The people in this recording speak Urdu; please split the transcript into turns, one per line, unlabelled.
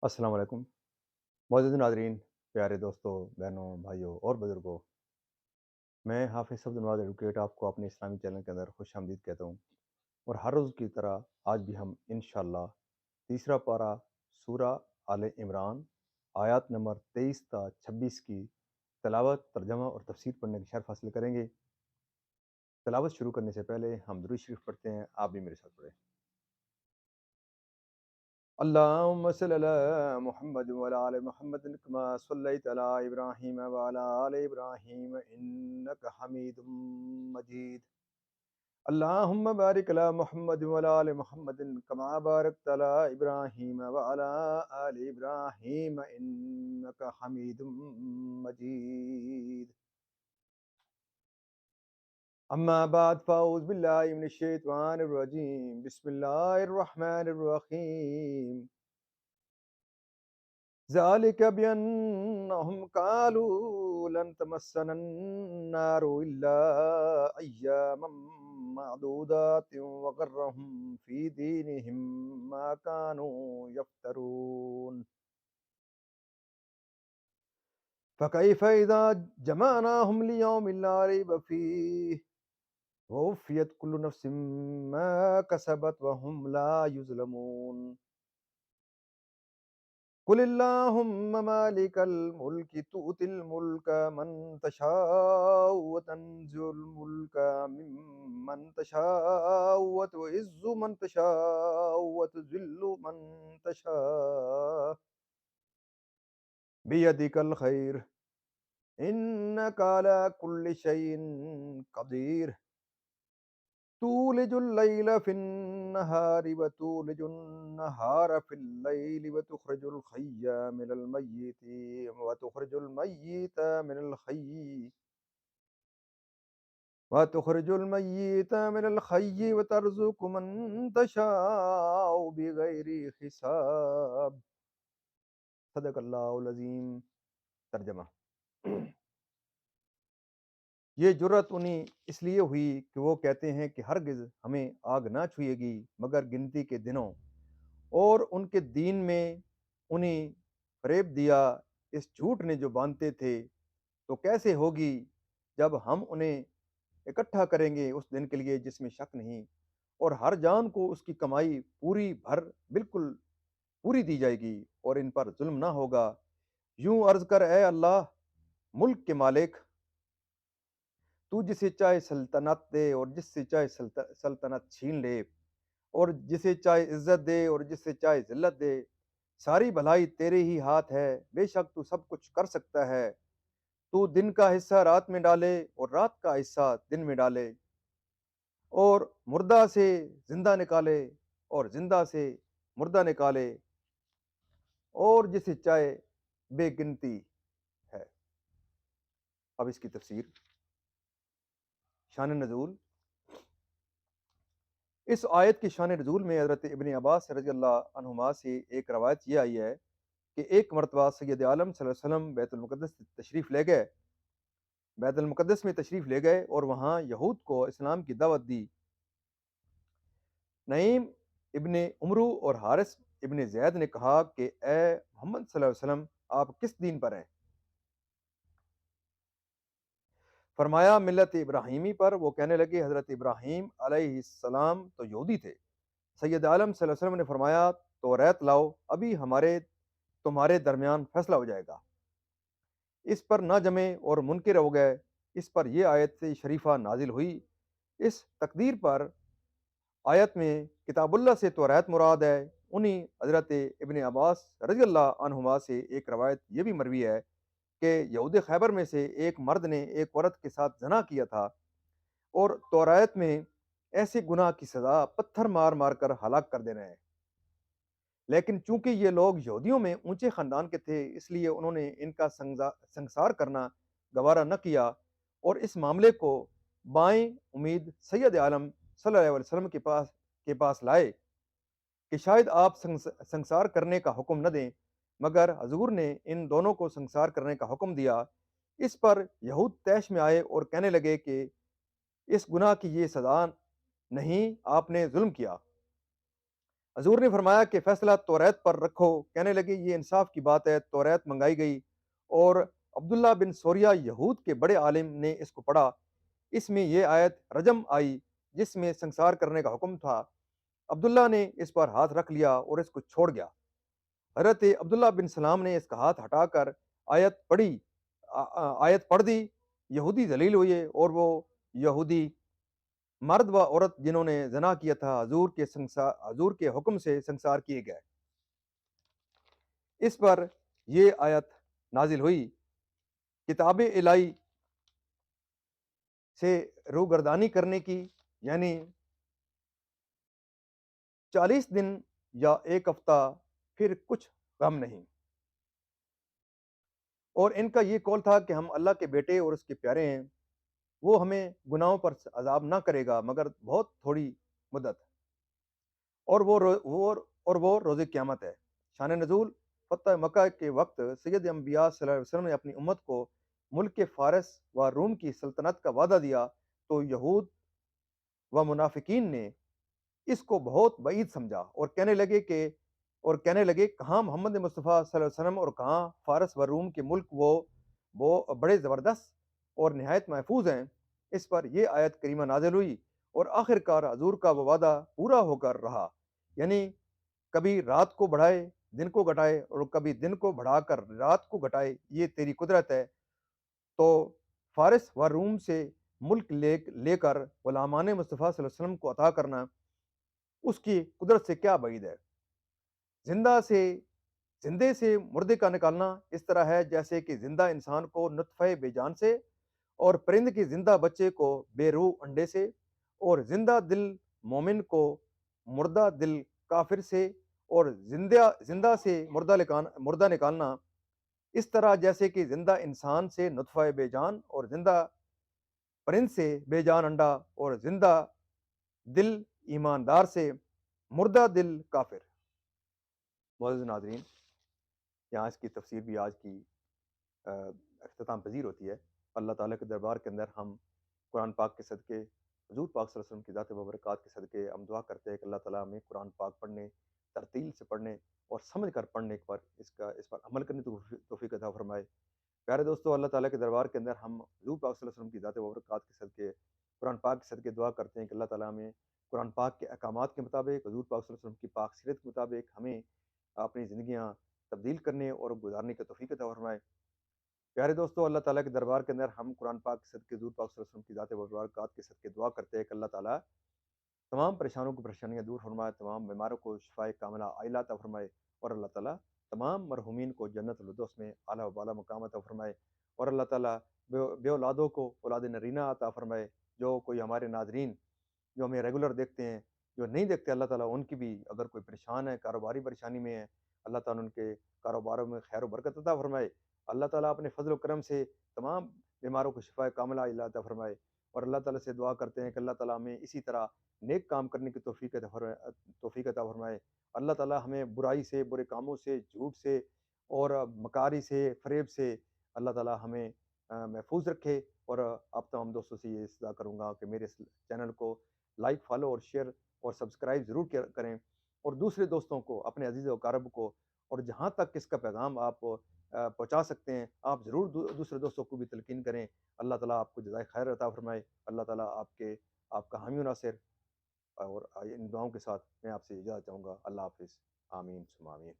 السلام علیکم معزز ناظرین، پیارے دوستوں، بہنوں، بھائیوں اور بزرگوں۔ میں حافظ عبد النواز ایڈوکیٹ آپ کو اپنے اسلامی چینل کے اندر خوش آمدید کہتا ہوں، اور ہر روز کی طرح آج بھی ہم انشاءاللہ تیسرا پارہ سورہ آل عمران آیات نمبر 23 تا 26 کی تلاوت، ترجمہ اور تفسیر پڑھنے کی شرف حاصل کریں گے۔ تلاوت شروع کرنے سے پہلے ہم درود شریف پڑھتے ہیں، آپ بھی میرے ساتھ پڑھیں۔ اللهم صل على محمد وعلى آل محمد كما صليت على إبراهيم وعلى آل إبراهيم إنك حميد مجيد. اللهم بارك على محمد وعلى آل محمد كما باركت على إبراهيم وعلى آل إبراهيم إنك حميد مجيد. أما بعد فأعوذ بالله من الشيطان الرجيم. بسم الله الرحمن الرحيم. ذلك بأنهم قالوا لن تمسنا النار إلا أياما معدودات وغرهم في دينهم ما كانوا يفترون فكيف إذا جمعناهم ليوم لا ريب فيه ووفيت كل نفس ما كسبت وهم لا يظلمون قل اللهم مالك الملك تؤتي الملك من تشاء وتنزع الملك ممن تشاء وتعز من تشاء وتذل من تشاء بيدك الخير إنك على كل شيء قدير تولج الليل في النهار وتولج النهار في الليل وتخرج الحي من الميت وتخرج الميت من الحي وترزق من تشاء بغیر حساب. صدق اللہ العظیم. ترجمہ: یہ جرت انہیں اس لیے ہوئی کہ وہ کہتے ہیں کہ ہرگز ہمیں آگ نہ چھوئے گی مگر گنتی کے دنوں، اور ان کے دین میں انہیں فریب دیا اس جھوٹ نے جو باندھتے تھے، تو کیسے ہوگی جب ہم انہیں اکٹھا کریں گے اس دن کے لیے جس میں شک نہیں، اور ہر جان کو اس کی کمائی پوری بھر بالکل پوری دی جائے گی، اور ان پر ظلم نہ ہوگا۔ یوں عرض کر اے اللہ ملک کے مالک، تو جسے چاہے سلطنت دے اور جس سے چاہے سلطنت چھین لے، اور جسے چاہے عزت دے اور جس سے چاہے ذلت دے، ساری بھلائی تیرے ہی ہاتھ ہے، بے شک تو سب کچھ کر سکتا ہے۔ تو دن کا حصہ رات میں ڈالے اور رات کا حصہ دن میں ڈالے، اور مردہ سے زندہ نکالے اور زندہ سے مردہ نکالے، اور جسے چاہے بے گنتی ہے۔ اب اس کی تفسیر. شان نزول. اس آیت کی شان نزول میں حضرت ابن عباس رضی اللہ عنہما سے ایک روایت یہ آئی ہے کہ ایک مرتبہ سید عالم صلی اللہ علیہ وسلم بیت المقدس میں تشریف لے گئے اور وہاں یہود کو اسلام کی دعوت دی۔ نعیم ابن عمرو اور حارث ابن زید نے کہا کہ اے محمد صلی اللہ علیہ وسلم، آپ کس دین پر ہیں؟ فرمایا ملت ابراہیمی پر۔ وہ کہنے لگے حضرت ابراہیم علیہ السلام تو یہودی تھے۔ سید عالم صلی اللہ علیہ وسلم نے فرمایا تو ریت لاؤ، ابھی تمہارے درمیان فیصلہ ہو جائے گا۔ اس پر نہ جمے اور منکر ہو گئے۔ اس پر یہ آیت شریفہ نازل ہوئی۔ اس تقدیر پر آیت میں کتاب اللہ سے تو ریت مراد ہے۔ انہی حضرت ابن عباس رضی اللہ عنہما سے ایک روایت یہ بھی مروی ہے کہ یہود خیبر میں سے ایک مرد نے ایک عورت کے ساتھ زنا کیا تھا، اور توریت میں ایسے گناہ کی سزا پتھر مار مار کر ہلاک کر دینا ہے۔ لیکن چونکہ یہ لوگ یہودیوں میں اونچے خاندان کے تھے، اس لیے انہوں نے ان کا سنگسار کرنا گوارا نہ کیا، اور اس معاملے کو بائیں امید سید عالم صلی اللہ علیہ وسلم کے پاس لائے کہ شاید آپ سنگسار کرنے کا حکم نہ دیں، مگر حضور نے ان دونوں کو سنگسار کرنے کا حکم دیا۔ اس پر یہود طیش میں آئے اور کہنے لگے کہ اس گناہ کی یہ سزا نہیں، آپ نے ظلم کیا۔ حضور نے فرمایا کہ فیصلہ توریت پر رکھو، کہنے لگے یہ انصاف کی بات ہے، توریت منگائی گئی اور عبداللہ بن سوریہ یہود کے بڑے عالم نے اس کو پڑھا، اس میں یہ آیت رجم آئی جس میں سنسار کرنے کا حکم تھا، عبداللہ نے اس پر ہاتھ رکھ لیا اور اس کو چھوڑ گیا، حضرت عبداللہ بن سلام نے اس کا ہاتھ ہٹا کر آیت پڑھی، آیت پڑھ دی، یہودی ذلیل ہوئے اور وہ یہودی مرد و عورت جنہوں نے زنا کیا تھا حضور کے حکم سے سنسار کیے گئے۔ اس پر یہ آیت نازل ہوئی، کتاب الہی سے روگردانی کرنے کی، یعنی 40 دن یا ایک ہفتہ پھر کچھ غم نہیں، اور ان کا یہ قول تھا کہ ہم اللہ کے بیٹے اور اس کے پیارے ہیں، وہ ہمیں گناہوں پر عذاب نہ کرے گا مگر بہت تھوڑی مدت، اور وہ روز قیامت ہے۔ شان نزول، فتح مکہ کے وقت سید انبیاء صلی اللہ علیہ وسلم نے اپنی امت کو ملک فارس و روم کی سلطنت کا وعدہ دیا تو یہود و منافقین نے اس کو بہت بعید سمجھا اور کہنے لگے کہاں محمد مصطفیٰ صلی اللہ علیہ وسلم اور کہاں فارس و روم کے ملک، وہ بڑے زبردست اور نہایت محفوظ ہیں۔ اس پر یہ آیت کریمہ نازل ہوئی اور آخر کار حضور کا وہ وعدہ پورا ہو کر رہا، یعنی کبھی رات کو بڑھائے دن کو گھٹائے اور کبھی دن کو بڑھا کر رات کو گھٹائے، یہ تیری قدرت ہے، تو فارس و روم سے ملک لے کر غلامان مصطفیٰ صلی اللہ علیہ وسلم کو عطا کرنا اس کی قدرت سے کیا بعید ہے۔ زندے سے مردے کا نکالنا اس طرح ہے جیسے کہ زندہ انسان کو نطفہ بے جان سے، اور پرند کے زندہ بچے کو بے روح انڈے سے، اور زندہ دل مومن کو مردہ دل کافر سے، اور زندہ سے مردہ نکالنا اس طرح جیسے کہ زندہ انسان سے نطفہ بے جان، اور زندہ پرند سے بے جان انڈا، اور زندہ دل ایماندار سے مردہ دل کافر۔ معزز ناظرین، یہاں اس کی تفسیر بھی آج کی اختتام پذیر ہوتی ہے۔ اللہ تعالیٰ کے دربار کے اندر ہم قرآن پاک کے صدقے، حضور پاک صلی اللہ علیہ وسلم کی ذات مبارکات کے صدقے ہم دعا کرتے ہیں کہ اللہ تعالیٰ ہمیں قرآن پاک پڑھنے، ترتیل سے پڑھنے اور سمجھ کر پڑھنے پر اس پر عمل کرنے کی توفیق عطا فرمائے۔ پیارے دوستو، اللہ تعالیٰ کے دربار کے اندر ہم حضور پاک صلی اللہ علیہ وسلم کی ذات مبارکات کے صدقے، قرآن پاک کے صدقے دعا کرتے ہیں کہ اللہ تعالیٰ ہمیں قرآن پاک کے احکامات کے مطابق، حضور پاک صلی اللہ علیہ وسلم کی پاک سیرت کے مطابق ہمیں اپنی زندگیاں تبدیل کرنے اور گزارنے کی توفیق عطا فرمائے۔ پیارے دوستو، اللہ تعالیٰ کے دربار کے اندر ہم قرآن پاک کے صدقے، حضور پاک صلی اللہ علیہ وسلم کی ذات مبارکات کے صدقے دعا کرتے ہیں کہ اللہ تعالیٰ تمام پریشانوں کو پریشانیاں دور فرمائے، تمام بیماروں کو شفائے کاملہ عاجلہ عطا فرمائے، اور اللہ تعالیٰ تمام مرحومین کو جنت الفردوس میں اعلیٰ و بالا مقام عطا فرمائے، اور اللہ تعالیٰ بے اولادوں کو اولاد نرینہ عطا فرمائے۔ جو کوئی ہمارے ناظرین جو ہمیں ریگولر دیکھتے ہیں، جو نہیں دیکھتے، اللہ تعالیٰ ان کی بھی اگر کوئی پریشان ہے، کاروباری پریشانی میں ہے، اللہ تعالیٰ ان کے کاروباروں میں خیر و برکت عطا فرمائے، اللہ تعالیٰ اپنے فضل و کرم سے تمام بیماروں کو شفائے کاملہ عاجلہ عطا فرمائے، اور اللہ تعالیٰ سے دعا کرتے ہیں کہ اللہ تعالیٰ ہمیں اسی طرح نیک کام کرنے کی توفیق عطا فرمائے۔ اللہ تعالیٰ ہمیں برائی سے، برے کاموں سے، جھوٹ سے اور مکاری سے، فریب سے اللہ تعالیٰ ہمیں محفوظ رکھے، اور آپ تمام دوستوں سے یہ استدعا کروں گا کہ میرے اس چینل کو لائک، فالو اور شیئر اور سبسکرائب ضرور کریں، اور دوسرے دوستوں کو، اپنے عزیز و اقارب کو، اور جہاں تک اس کا پیغام آپ پہنچا سکتے ہیں آپ ضرور دوسرے دوستوں کو بھی تلقین کریں۔ اللہ تعالیٰ آپ کو جزائے خیر عطا فرمائے، اللہ تعالیٰ آپ کا حامی و ناصر، اور ان دعاؤں کے ساتھ میں آپ سے اجازت چاہوں گا۔ اللہ حافظ، آمین ثم آمین۔